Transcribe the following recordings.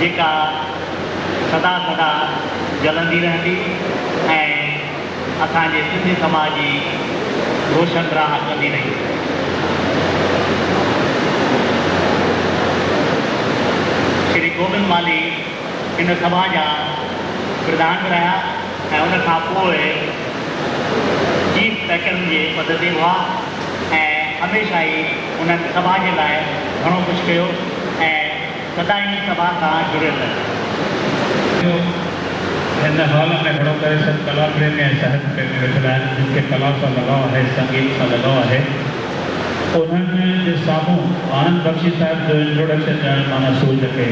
जेका सदा सदा जलंदी रहंदी ऐं असांजे सिंधी समाज जी रोशन राह कंदी रही। श्री गोविंद माली इन सभा जा प्रधान रहा ऐं उन खां पोइ चीफ सेक्रेटरी जे पद ते हुआ ऐं हमेशह ई उन्हनि सभा जे लाइ घणो कुझु कयो ऐं सदाई सभा सां जुड़ियल रहियो। हिन हॉल में खड़ो करे सभु कला प्रेमी ऐं साहित्य प्रेमी वेठल आहिनि जिनखे कला सां लगाव आहे, संगीत सां लगाव आहे। उन्हनि जे साम्हूं आनंद बख्शी साहब जो इंट्रोडक्शन ॾियणु माना सूझ खे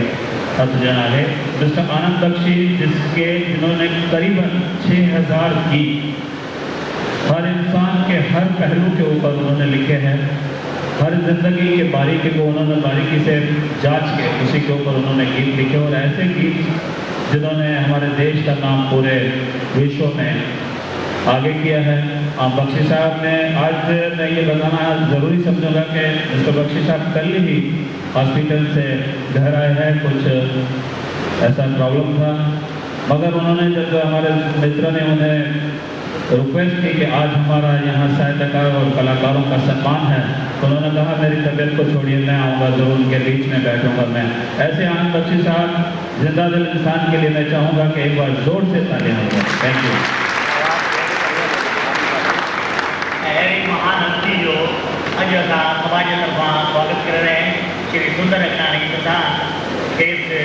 हथ ॾियणु आहे। मिस्टर आनंद बख्शी जिन्होंने करीबन 6000 गीत हर इंसान के हर पहलू के ऊपर उन्होंने लिखे हैं। हर जिंदगी के बारीकी को उन्होंने बारीकी से जांच के उसी के ऊपर उन्होंने गीत लिखे और ऐसे गीत जिन्होंने हमारे देश का नाम पूरे विश्व में आगे किया है। बख्शी साहब ने आज मैं ये बताना ज़रूरी समझूंगा कि मिस्टर बख्शी साहब कल ही हॉस्पिटल से घर आए हैं। कुछ ऐसा प्रॉब्लम था, मगर उन्होंने जब हमारे मित्र ने उन्हें रिक्वेस्ट की कि आज हमारा यहाँ साहित्यकार और कलाकारों का सम्मान है, तो उन्होंने कहा मेरी तबीयत को छोड़िए, मैं आऊँगा ज़रूर, उनके बीच में बैठूंगा मैं। ऐसे आनंद बख्शी साहब जिंदा दिल इंसान के लिए मैं चाहूँगा कि एक बार जोर से तालियां हों। Thank U. महान हस्ती जो अॼु असां सभा जे तरफ़ां स्वागत करे रहे हैं श्री सुंदर अखाणी प्रधान खेसि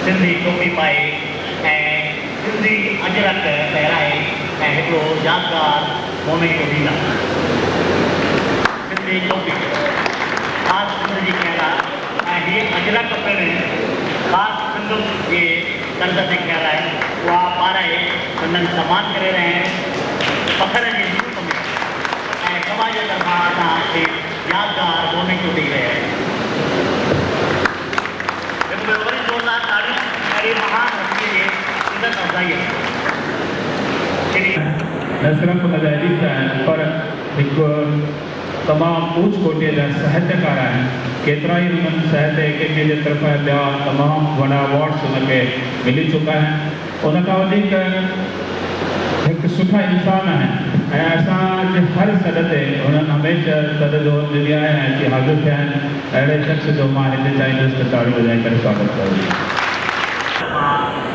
सिंधी टोपी पाए ऐं सिंधी अजरक पहिराए ऐं हिकिड़ो यादगार मोमेंट ॾींदा। सिंधी टोपी ख़ासि सिंध जी ख़्याल आहे ऐं हीअ अजरक पिणु ख़ासि सिंध जे तर्ज़ ते ख़्याल आहे। उहा पाराए उन्हनि सम्मान करे रहिया आहिनि फ़ख्र जे रूप में ऐं समाज तरफ़ां असांखे यादगार मोमेंट ॾेई रहिया आहिनि। हिकु वरी ज़ोरदार ताड़ियूं अहिड़ी महान हस्तीअ जे इज़त अफ़ज़ाईअ न सिर्फ़ु हुन जा एडिट आहिनि पर हिकु तमामु ऊच कोटीअ जा साहित्यकार आहिनि। केतिरा ई हुननि साहित्य अकेडमी जे तरफ़ां ॿिया तमामु वॾा अवॉर्ड्स हुनखे मिली चुका आहिनि। उनखां वधीक हिकु सुठा इंसान आहिनि ऐं असांजे हर सॾ ते हुननि हमेशह सॾ जो ॾिनी आहे ऐं अची हाज़िर थिया आहिनि। अहिड़े शख़्स जो मां हिते चाहींदुसि त ताड़ियूं वॼाए करे स्वागत कयो।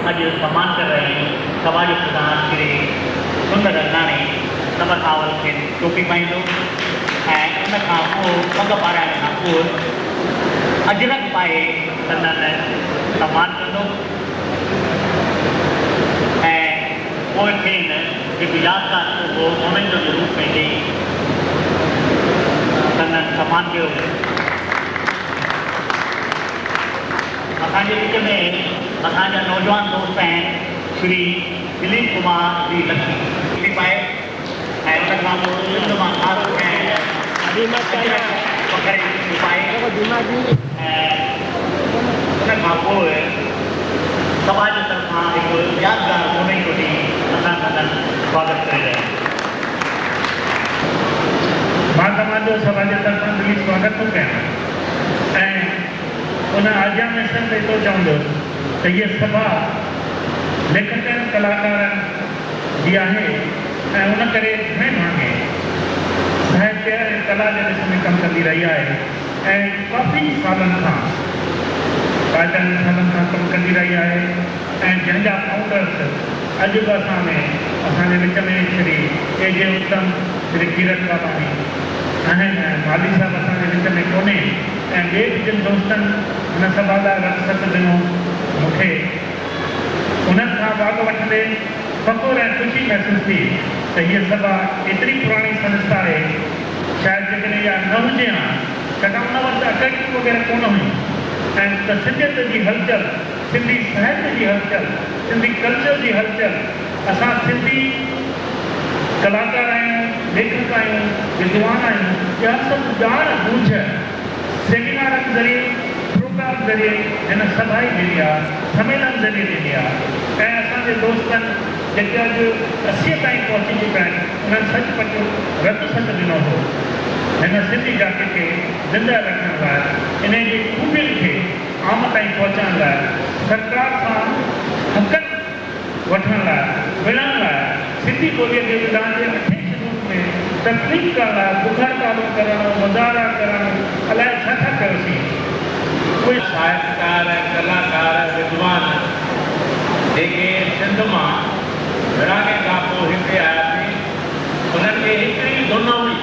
अॼु सम्मान करे रहिया आहियूं समाज प्रधान श्री सुंदर रंगाणी सभ खां खे टोपी पाईंदो ऐं उनखां पोइ पग पाराइण खां पोइ अजरक पाए संदनि सम्मान कंदो ऐं पोइ खेनि हिकु यादगार उहो मोमेंट जे रूप में ॾेई संदनि सम्मान कयो। असांजे विच में असांजा नौजवान दोस्त आहिनि श्री दिलीप कुमार जी लक्ष्मी पाए ऐं उनखां पोइ सिंध मां ख़ासि पाए ऐं उनखां पोइ समाज तरफ़ां हिकु यादगार मोमेंट ॾेई असां संदनि स्वागत करे रहिया आहियूं। मां तव्हांजो समाज तरफ़ां दिली स्वागत थो कयां ऐं उन आज्ञा में संत एतिरो चवंदुसि त हीअ सभा लेखकनि कलाकारनि जी आहे ऐं उन करे घणे माण्हू साहित्य ऐं कला जे ॾिस में कमु कंदी रही आहे ऐं काफ़ी सालनि खां कमु कंदी रही आहे ऐं जंहिंजा फाउंडर्स अॼु बि असांजे विच में श्री ए.जे. उत्तम श्री कीरत बाबानी आहिनि ऐं माली साहिबु असांजे विच में कोन्हे ऐं ॿिए बि जिन दोस्तनि हिन सभा लाइ रक़्सत ॾिनो मूंखे उन्हनि खां भाॻ वठंदे फ़ख़ुरु ऐं ख़ुशी महसूस थी त हीअ सभा एतिरी पुराणी संस्था आहे शायदि जेकॾहिं इहा न हुजे हा छाकाणि उन वक़्तु अकेडमी वग़ैरह कोन हुयूं ऐं त सिंधियत जी हलचल सिंधी साहित्य जी हलचल सिंधी कल्चर जी हलचल असां सिंधी कलाकार आहियूं लेखक आहियूं विद्वान आहियूं इहा सभु ॼाण बूझ सेमिनारनि ज़रिए प्रोग्राम ज़रिए हिन सभाई ॾिनी आहे सम्मेलन ज़रिए ॾिनी आहे ऐं असांजे दोस्तनि जेके अॼु 80 ताईं पहुची चुका आहिनि उन्हनि सच पचो रत सच ॾिनो हो हिन सिंधी जाति खे ज़िंदा रखण लाइ इन जी खूबियुनि खे आम ताईं पहुचाइण लाइ सरकार सां हक़नि वठण लाइ मिलण लाइ सिंधी ॿोलीअ जे विधान जे 8 शेड्यूल में तकलीफ़ करण लाइ बुखार चालू करणु मुज़ाहरा करणु अलाए छा छा कयोसीं। उहे साहित्यकार कलाकार विद्वान जेके सिंध मां विरहाङे खां पोइ हिते आयासीं उन्हनि खे हिकिड़ी धुन हुई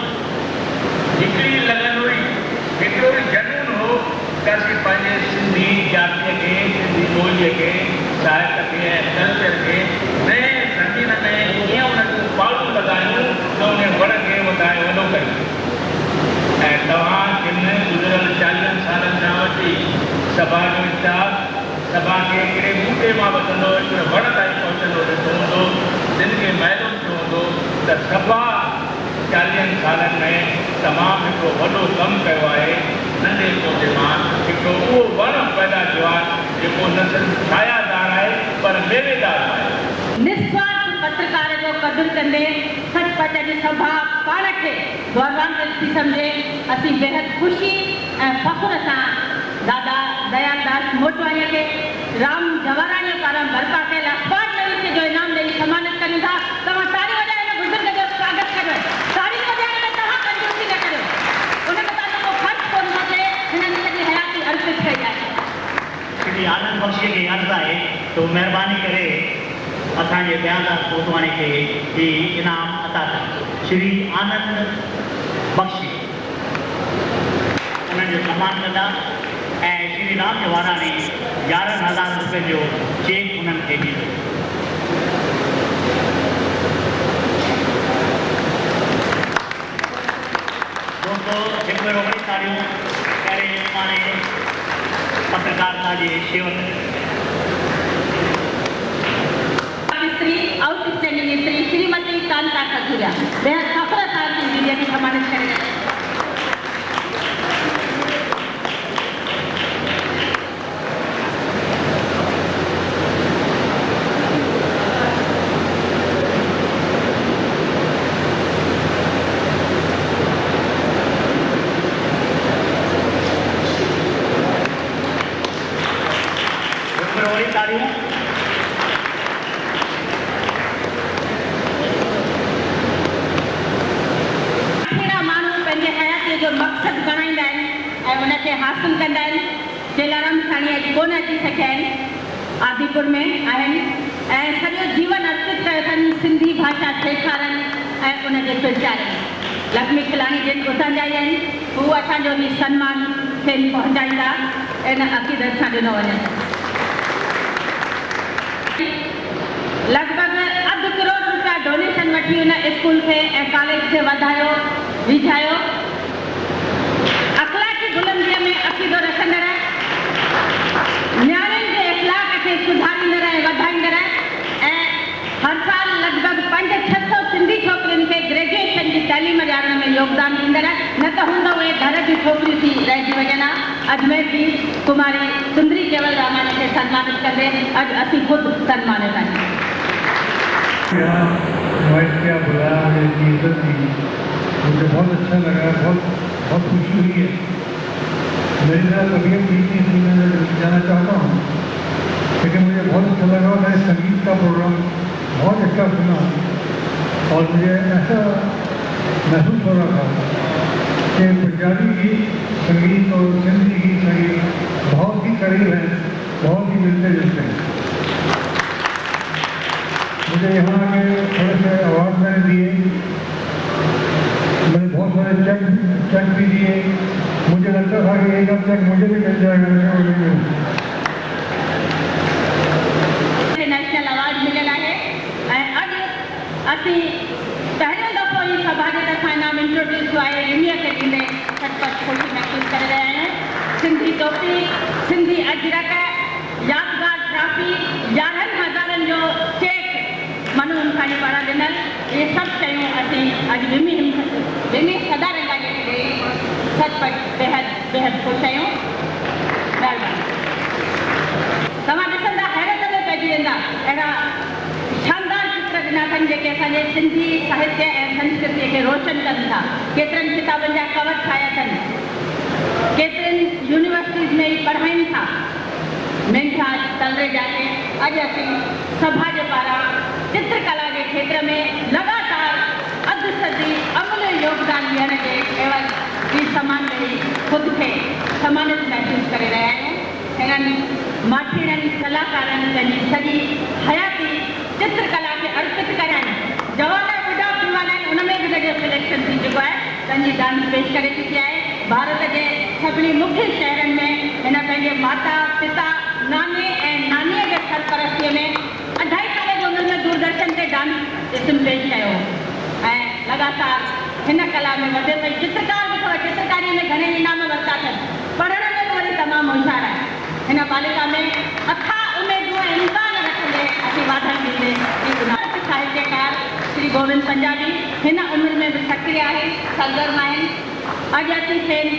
हिकिड़ी लगन हुई हिकिड़ो जनून हो त असीं पंहिंजे सिंधी जातीअ खे सिंधी ॿोलीअ खे साहित्य खे ऐं कल्चर खे नए ज़मीन में कीअं उनखे पालू लॻायूं त उन वण खे वधाए वॾो कयूं। ऐं तव्हां जिन गुज़िरियल 40 सालनि खां वठी सभा जो इतिहास सभा खे हिकिड़े बूटे मां वधंदो हिकिड़े वण ताईं पहुचंदो ॾिठो हूंदो दिल खे महसूस थियो हूंदो त सभा 40 सालनि में तमामु हिकिड़ो वॾो कमु कयो आहे। नंढे पौधे मां हिकिड़ो उहो वण पैदा थियो आहे जेको न सिर्फ़ु छायादार आहे पर मेवेदार आहे। निस्वार्थ पत्रकार जो क़दुरु कंदे सचपच जी सभा पाण खे गौरवान्वित थी सम्झे असीं बेहद ख़ुशी ऐं फ़ख़ुर सां दादा दयालदास मोटवाणीअ खे राम जवाहराणीअ पारां बर्पा कयल अखबार नवीस जो इनाम ॾेई सम्मानित कयूं था। तव्हां ताड़ी वॼाए हिन बुज़ुर्ग जो स्वागत कयो। ताड़ी वॼाइण में तव्हां कंजूसी न करियो उन में तव्हांजो को ख़र्चु कोन थो थिए हिननि सॼी हयाती अर्पित कई आहे। श्री आनंद बख्शीअ खे अर्ज़ु आहे त महिरबानी करे असांजे दयालदास मोटवाणी खे ही इनाम अता कयो। श्री आनंद बख्शी उन्हनि जो सम्मान कंदा ऐं श्री राम जवारा ने 11,000 रुपए जो चेक उन्हनि खे ॾिनो। दोस्तों, हिकु भेरो वरी ताड़ियूं करे माने पत्रकारिता जे शेवक स्त्री आउटस्टैंडिंग स्त्री श्रीमती कांता खजूरिया बेहद फ़ख्र सां सिंधी की सम्मानित करे। हासिल कंदा आहिनि। जलाराम साईं अॼु कोन अची सघिया आहिनि, आदिपुर में आहिनि ऐं सॼो जीवन अर्पित कयो अथनि सिंधी भाषा सेखारनि ऐं उनजे प्रचारनि। लक्ष्मी खिलाणी जिन उतां जा ई आहिनि, हू असांजो ही सम्मान खेनि पहुचाईंदा इन अक़ीदत सां ॾिनो वञे। लॻभॻि $1.5 करोड़ डोनेशन वठी उन स्कूल खे ऐं कॉलेज खे वधायो विझायो। बुलंदीअ में अक़ीदो रखंदड़, न्याणियुनि जे इख़लाक़ खे सुधारींदड़ ऐं वधाईंदड़ ऐं हर साल लॻभॻि 500-600 सिंधी छोकिरियुनि खे ग्रेजुएशन जी तइलीम ॾियारण में योगदान ॾींदड़, न त हूंदो उहे घर जी छोकिरियूं थी रहिजी वञनि। अजमेर जी कुमारी सुंदरी केवल रामानी खे सन्मानित कंदे अॼु असीं ख़ुदि सन्मानित आहियूं। मुझे बहुत अच्छा लगा, बहुत खुशी हुई है। मेरी तरह तबीयत ठीक नहीं थी, मैं जाना चाहता हूँ, लेकिन मुझे बहुत अच्छा लगा। मैंने संगीत का प्रोग्राम बहुत अच्छा सुना और मुझे ऐसा महसूस हो रहा था कि पंजाबी गीत संगीत और सिंधी गीत संगीत बहुत ही करीब हैं, बहुत ही मिलते जुलते हैं। मुझे यहाँ के थोड़े से अवार्ड मैंने दिए, मैंने बहुत सारे चेक भी दिए। मुझे लगता था कि एक चेक मुझे भी मिल जाएगा। नेशनल अवार्ड मिलियल आहे ऐं अॼु असीं पहिरियों दफ़ो ई सभा जे तरफ़ां इनाम इंट्रोड्यूस थियो आहे। इन्हीअ खे ॾींदे सचपच ख़ुशी महसूस करे रहिया आहियूं। सिंधी टोपी, सिंधी अजरक, यादगार ट्रॉफी, 11,000 जो चेक मनु मुंसाणी पारां ॾिनल, इहे सभु शयूं असीं अॼु विमी सदारंगा जे ॾे सचपच बेहद ख़ुशि आहियूं। महिरबानी। तव्हां ॾिसंदा हैरत में पइजी वेंदा, अहिड़ा शानदार चित्र ॾिना अथनि जेके असांजे सिंधी साहित्य ऐं संस्कृतीअ खे रोशन कनि था। केतिरनि किताबनि जा कवर ठाहिया अथनि, केतिरनि यूनिवर्सिटीज़ में ई पढ़ाइनि था। मेंढा तलरे जाके अॼु असीं सभा जे पारां चित्रकला जे खेत्र में लगातार अधु सदी अमूल्य योगदान ॾियण जे एवज जी सम्मान ॾेई ख़ुदि खे सम्मानित महसूस करे रहिया आहियूं। हिननि माठीड़नि कलाकारनि पंहिंजी सॼी हयाती चित्रकला खे अर्पित कया आहिनि। जवान ॿुढा पीवान आहिनि, उन में बि हिनजो सिलेक्शन थी चुको आहे, पंहिंजी दान पेश करे चुकी आहे। भारत जे सभिनी मुख्य शहरनि में हिन पंहिंजे माता पिता नाने ऐं नानीअ जे सरपरस्तीअ में 2.5 साल जी उमिरि में दूरदर्शन ते डांस इस्म पेश कयो ऐं लगातार हिन कला में वधे पई। चित्रकार बि थोरो चित्रकारीअ में घणेई इनाम वरिता अथनि, पढ़ण में बि वरी तमामु होशियारु आहे। हिन बालिका में अथाह उमेदूं ऐं इम्कान रखंदे असीं वाधण ॾींदे साहित्यकार श्री गोविंद पंजाबी हिन उमिरि में बि सक्रिय आहे, सरगर्म आहिनि। अॼु असीं खेनि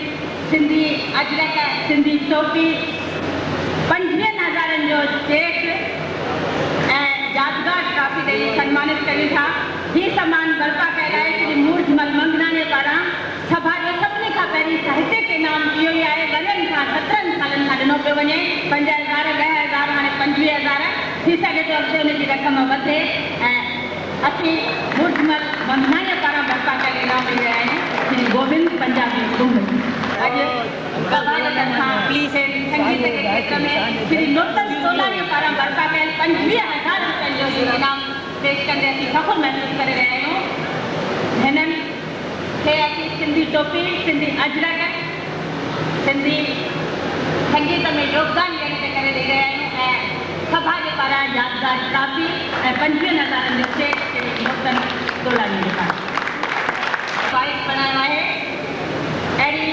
सिंधी अजरक, सिंधी टोपी, 50,000 जो चेक ऐं यादगार ट्रॉफी ॾेई सम्मानित कयूं था। ही सम्मान बर्पा कयल आहे श्री मूर्जमल मंगनानी पारां। सभा जो सभिनी खां पहिरीं साहित्यक इनाम इहो ई आहे, वॾनि खां 17 सालनि खां ॾिनो पियो वञे। 5,000, 10,000, हाणे 25,000 थी सघे थो अॻिते हुनजी रक़म वधे ऐं असीं मूर्जमल मंगनानी पारां बर्पा कयल इनाम ॾेई रहिया आहियूं श्री गोविंद पंजाबी कुंभ। अॼु संगीत के क्षेत्र में श्री नूतन सोलानी पारां बर्पा कयल 25,000 रुपयनि जो इनाम पेश कंदे असीं फ़ख्रु महसूस करे रहिया आहियूं। हिननि खे असीं सिंधी टोपी, सिंधी अजरक, सिंधी संगीत में योगदान ॾियण जे करे ॾेई रहिया आहियूं ऐं सभा जे पारां यादगार ट्रॉफी ऐं 25,000 जो चेक मोहसिन तोलानी जे पारां वाइस बणायो आहे। अहिड़ी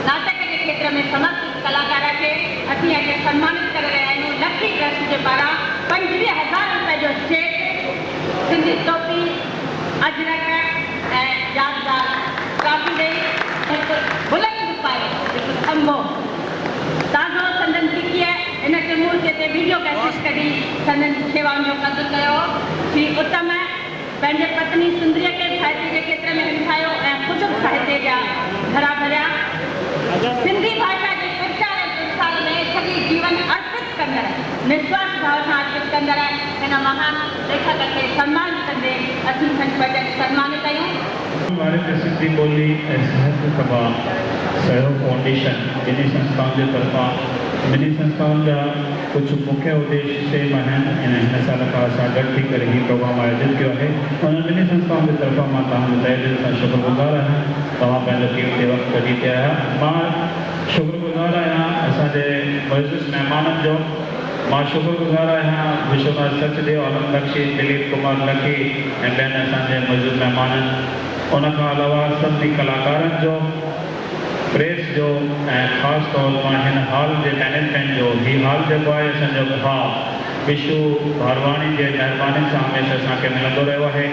नाटक जे खेत्र में समर्पित कलाकार खे असीं अॼु सन्मानित करे रहिया आहियूं। लखी ट्रस्ट जे पारां 25,000 रुपए जो चेक, सिंधी टोपी, अजरक ऐं यादगार ट्रॉफी ॾेई हिकु बुलंद पाए हिकु खंभो ताज़ो संदन टिकीअ इन मूर्ति ते वीडियो कैसेट कढी संदन शेवाउनि जो क़दुरु कयो। श्री उत्तम पंहिंजे पत्नी सुंदरीअ खे साहित्य जे खेत्र में हिमथायो ऐं ख़ुदि साहित्य जा घरा भरिया। सिंधी भाषा जे प्रचार ऐं प्रसार में सॼी जीवन अर्पित कंदड़, निस्वार्थ भाव सां अर्पित कंदड़ हिन महान लेखक खे सम्मान कंदे असीं संत सम्मानित आहियूं। भारत सिंधी ॿोली ऐं साहित्य सभा सहयोग फाउंडेशन ॿिन्ही संस्थाउनि जे तरफ़ां ॿिन्ही संस्थाउनि जा कुझु मुख्य उद्देश्य सेम आहिनि ऐं हिन साल खां असां गॾु थी करे हीउ प्रोग्राम आयोजित कयो आहे। उन ॿिन्ही संस्थाउनि जे तरफ़ां मां तव्हांजो तहे दिलि सां शुक्रगुज़ार आहियां। तव्हां पंहिंजो क़ीमती वक़्तु कढी पिया आहियो। मां शुक्रगुज़ार आहियां असांजे मुइज़्ज़ महिमाननि जो। मां शुक्रगुज़ार आहियां विश्वनाथ सचदेव, आनंद बख्शी, दिलीप कुमार लखी ऐं ॿियनि असांजे मुइज़्ज़ महिमाननि। उनखां अलावा सभिनी कलाकारनि जो, प्रेस जो ऐं ख़ासि तौर मां हिन हॉल जे मैनेजमेंट जो। हीउ हॉल जेको आहे असांजो भाउ विशु भारवानी जे महिरबानी सां हमेशह असांखे मिलंदो रहियो आहे।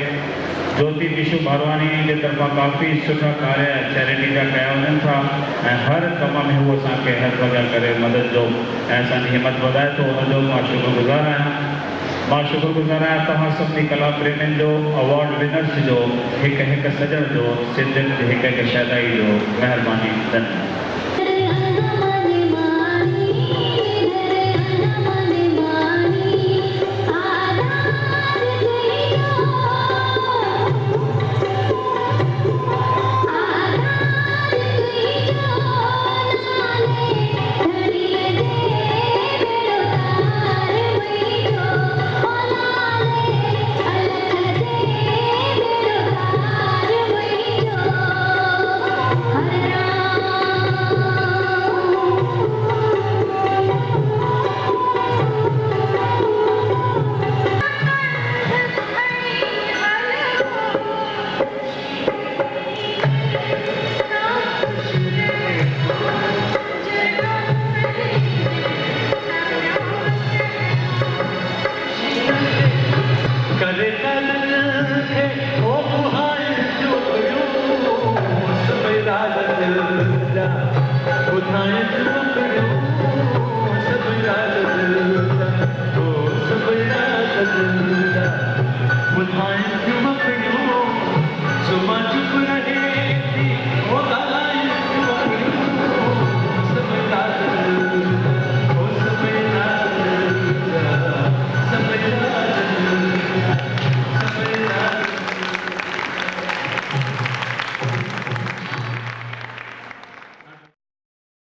ज्योति विशु भारवानी जे तरफ़ां काफ़ी सुठा कार्य चैरिटी जा कया वञनि था ऐं हर कम में उहो असांखे हर वॻा करे मदद जो ऐं असांजी हिमत वधाए थो। उनजो मां शुक्रगुज़ार आहियां। मां शुक्रगुज़ार आहियां तव्हां सभिनी कला प्रेमियुनि जो, अवॉर्ड विनर्स जो, हिकु हिकु सजण जो, सिंधियुनि जे हिकु हिकु शहदाई जो। महिरबानी, धन्यवाद।